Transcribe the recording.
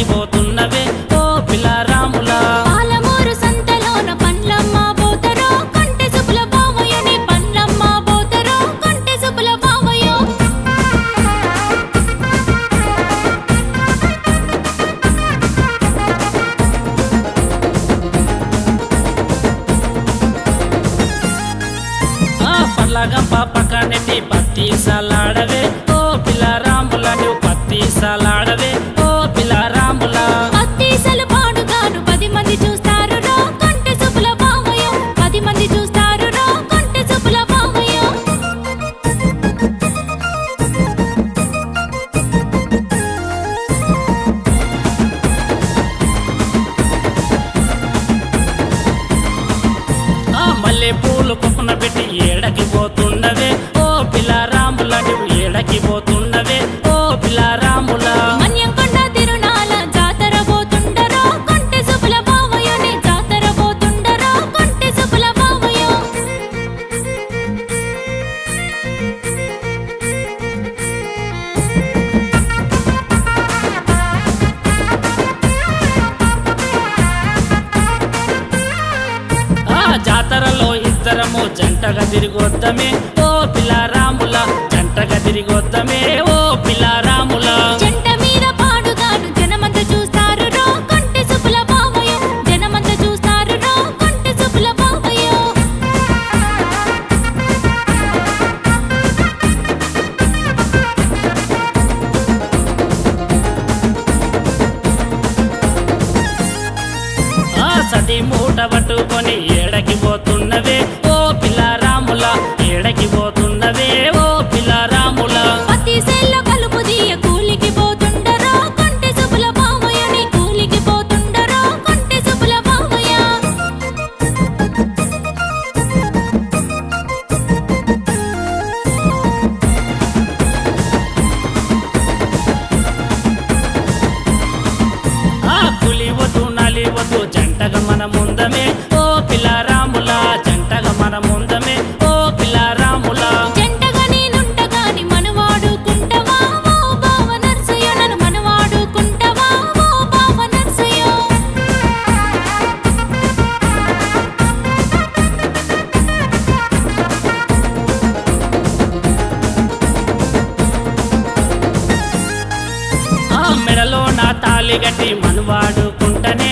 పోతున్నవే ఓ పిల్లారాములా పాలమూరు సంతలోన పండ్లమ్మ పోతరో కొంటె సుబ్బుల బావయ్యని పండ్లమ్మ పోతరో కొంటె సుబ్బుల బావయ్యో పర్లాగంప పక్కనెట్టి పత్తి సలాడవే ఓ పిల్లారాములా నువ్వు పత్తి సలాడవే ఓ పిల్లారాములా పత్తీసలు పాడుగాను 10 మంది చూస్తారు రో కొంటె సుబ్బుల బావయ్యో 10 మంది చూస్తారు రో కొంటె సుబ్బుల బావయ్యో మల్లె పూలు కుప్పన పెట్టి ఏడకి పోతున్నవే ఓ పిల్లారాములా నువ్వు ఏడకి పోతున్నవే ఓ పిల్లారాములా మన్యంకొండ తిరునాల జాతర పోతుండరో కొంటె సుబ్బుల బావయ్యని జాతర పోతుండరో కొంటె సుబ్బుల బావయ్యో జాతరలో ఇద్దరము జంటగా తిరిగొద్దమే ఓ పిల్లారాములా జంటగా తిరిగొద్దమే ఓ పిల్లారాములా జంట మీద పాడుగాను జనమంత చూస్తారు రో కొంటె సుబ్బుల బావయ్యో జనమంత చూస్తారు రో కొంటె సుబ్బుల బావయ్యో సతి మూట పట్టుకొని ఏడకి పోతున్నవే ఓ పిల్లారాములా ఏడకి పోతున్నవే ఓ పిల్లారాములా పత్తిసేల్లో కలుపు తీయ కూలికి పోతుండరో కొంటె సుబ్బుల బావయ్యని కూలికి పోతుండరో కొంటె సుబ్బుల బావయ్య పులి వద్దు నలి వద్దు జంటగా మన ముందమే ఓ పిల్లారాములా జంటగా మన ముందమే ఓ పిల్లారాములా జంటగా నేనుంటగాని మనవాడుకుంటవా ఓ బావ నర్సయ్య నన్ను మనవాడుకుంటవా ఓ బావ నర్సయ్య మెడలో నా తాళి గట్టి మనవాడుకుంటనే